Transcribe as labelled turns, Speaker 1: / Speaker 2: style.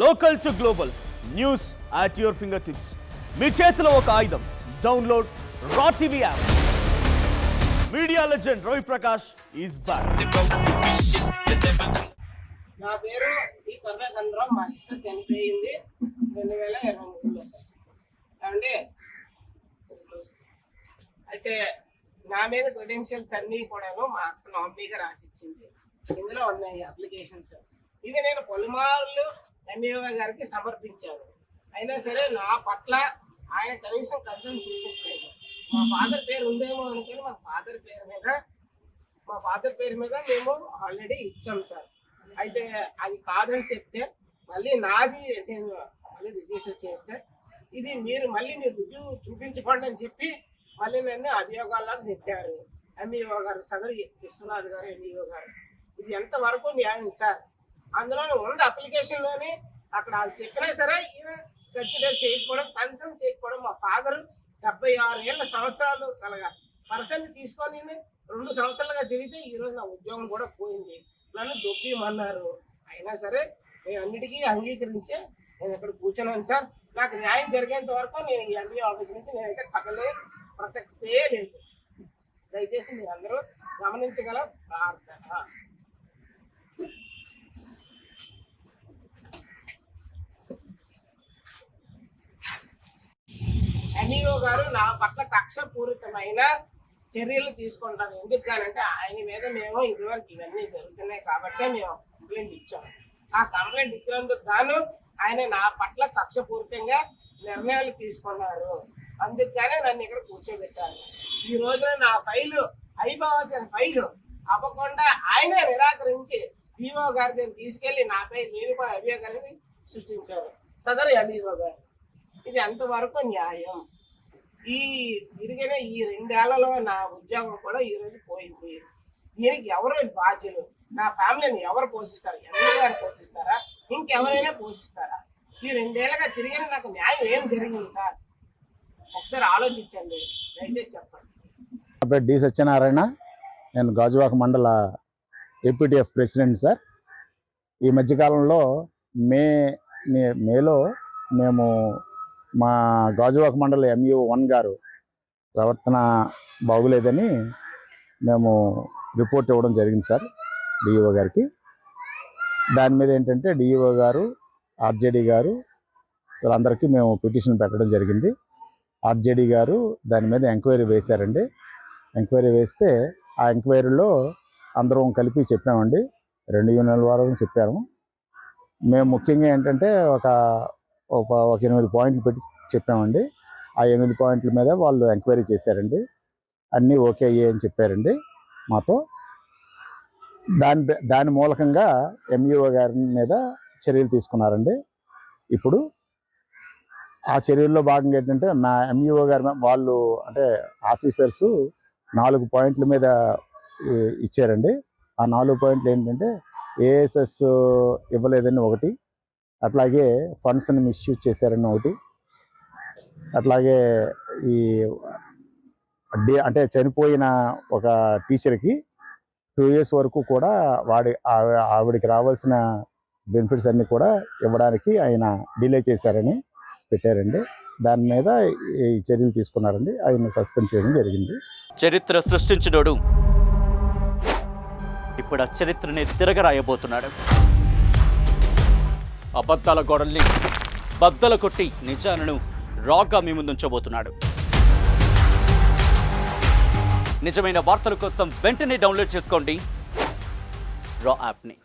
Speaker 1: Local to global news at your fingertips. మీ చేతిలో ఒక ఆయుధం. Download Raw TV app. Media legend Ravi Prakash is back.
Speaker 2: నా పేరు ఈ కరుణాకరణరావు. మా సిస్టర్ చనిపోయింది 2023లో సార్. ఏమండి, అయితే నా మీద క్రెడెన్షియల్స్ అన్నీ కూడాను మా అక్క నామినీగా రాసిచ్చింది. ఇందులో ఉన్నాయి అప్లికేషన్స్. ఇవి నేను పలుమార్లు ఎంఈఓ గారికి సమర్పించాను. అయినా సరే నా పట్ల ఆయన కనీసం కన్సర్న్ చూపించలేదు. మా ఫాదర్ పేరు ఉందేమో అనుకుని మా ఫాదర్ పేరు మీద మేము ఆల్రెడీ ఇచ్చాం సార్. అయితే అది కాదని చెప్తే మళ్ళీ నాది నేను మళ్ళీ రిజిస్టర్ చేస్తే ఇది మీరు రుజువు చూపించుకోండి అని చెప్పి మళ్ళీ నన్ను అభియోగాల్లోకి నెట్టారు ఎంఈఓ గారు, సదరు విశ్వనాథ్ గారు, ఎంఈఓ గారు. ఇది ఎంతవరకు న్యాయం సార్? అందులోనే ఉంది అప్లికేషన్లోని. అక్కడ వాళ్ళు చెప్పినా సరే ఈయన కన్సిడర్ చేయకపోవడం, కన్సర్న్ చేయకపోవడం. మా ఫాదర్ 76 సంవత్సరాలు కలగా పర్సన్ తీసుకొని 2 సంవత్సరాలుగా తిరిగితే ఈరోజు నా ఉద్యోగం కూడా పోయింది. నన్ను దొబ్బిమన్నారు. అయినా సరే నేను అన్నిటికీ అంగీకరించే నేను ఇక్కడ కూర్చున్నాను సార్. నాకు న్యాయం జరిగేంత వరకు నేను ఈ ఎంఈఓ ఆఫీస్ నుంచి నేనైతే కదలే ప్రసక్తే లేదు. దయచేసి మీరు అందరూ గమనించగల ప్రార్థన. ఎంఈఓ గారు నా పట్ల కక్షపూరితమైన చర్యలు తీసుకుంటారు. ఎందుకంటే ఆయన మీద మేము ఇదివరకు ఇవన్నీ జరుగుతున్నాయి కాబట్టి మేము కంప్లైంట్ ఇచ్చాము. ఆ కంప్లైంట్ ఇచ్చినందుకు గాను ఆయన నా పట్ల కక్షపూరితంగా నిర్ణయాలు తీసుకున్నారు. అందుకనే నన్ను ఇక్కడ కూర్చోబెట్టారు. ఈ రోజున నా ఫైలు అయిపోవాల్సిన ఫైలు అవ్వకుండా ఆయనే నిరాకరించి ఈఓ గారి దగ్గర తీసుకెళ్లి నాపై లేనిపోయిన అభియోగాన్ని సృష్టించారు సదరు ఎంఈఓ గారు. ఇది ఎంతవరకు న్యాయం? ఈ తిరిగిన ఈ 2 ఏళ్లలో నా ఉద్యోగం కూడా ఈ రోజు పోయింది. దీనికి ఎవరు బాధ్యులు? నా ఫ్యామిలీని ఎవరు పోషిస్తారు? ఎంఈఓ గారు పోషిస్తారా? ఇంకెవరైనా పోషిస్తారా? ఈ 2 ఏళ్ళగా తిరిగిన నాకు న్యాయం ఏం జరిగింది సార్? ఒకసారి ఆలోచించండి, దయచేసి చెప్పండి.
Speaker 3: నా పేరు డి సత్యనారాయణ. నేను గాజువాక మండల ఏపీటీఎఫ్ ప్రెసిడెంట్ సార్. ఈ మధ్యకాలంలో మేలో మేము మా గాజువాక మండల ఎంఈఓ 1 గారు ప్రవర్తన బాగులేదని మేము రిపోర్ట్ ఇవ్వడం జరిగింది సార్ డిఈఓ గారికి. దాని మీద ఏంటంటే డిఈఓ గారు, ఆర్జేడీ గారు వీళ్ళందరికీ మేము పిటిషన్ పెట్టడం జరిగింది. ఆర్జేడీ గారు దాని మీద ఎంక్వైరీ వేశారండి. ఎంక్వైరీ వేస్తే ఆ ఎంక్వైరీలో అందరం కలిపి చెప్పామండి. 2 యూనియన్ల వరకు చెప్పాము. మేము ముఖ్యంగా ఏంటంటే ఒక 8 పాయింట్లు పెట్టి చెప్పామండి. ఆ 8 పాయింట్ల మీద వాళ్ళు ఎంక్వైరీ చేశారండి. అన్నీ ఓకే అయ్యాయి అని చెప్పారండి మాతో. దాని మూలకంగా ఎంఈఓ గారి మీద చర్యలు తీసుకున్నారండి. ఇప్పుడు ఆ చర్యల్లో భాగంగా ఏంటంటే మా ఎంఈఓ గారి వాళ్ళు అంటే ఆఫీసర్సు 4 పాయింట్ల మీద ఇచ్చారండి. ఆ 4 పాయింట్లు ఏంటంటే ఏఎస్ఎస్ ఇవ్వలేదని ఒకటి, అట్లాగే ఫండ్స్ని మిస్యూజ్ చేశారని ఒకటి, అట్లాగే ఈ అంటే చనిపోయిన ఒక టీచర్కి 2 years వరకు కూడా ఆవిడికి రావాల్సిన బెనిఫిట్స్ అన్నీ కూడా ఇవ్వడానికి ఆయన డిలే చేశారని పెట్టారండి. దాని మీద ఈ చర్యలు తీసుకున్నారండి. ఆయన సస్పెండ్ చేయడం జరిగింది.
Speaker 1: చరిత్ర సృష్టించినోడు ఇప్పుడు ఆ చరిత్రని తిరగరాయబోతున్నాడు. అబద్ధాల గోడల్ని బద్దలు కొట్టి నిజాలను రాగా మీ ముందుంచబోతున్నాడు. నిజమైన వార్తల కోసం వెంటనే డౌన్లోడ్ చేసుకోండి రా యాప్ని.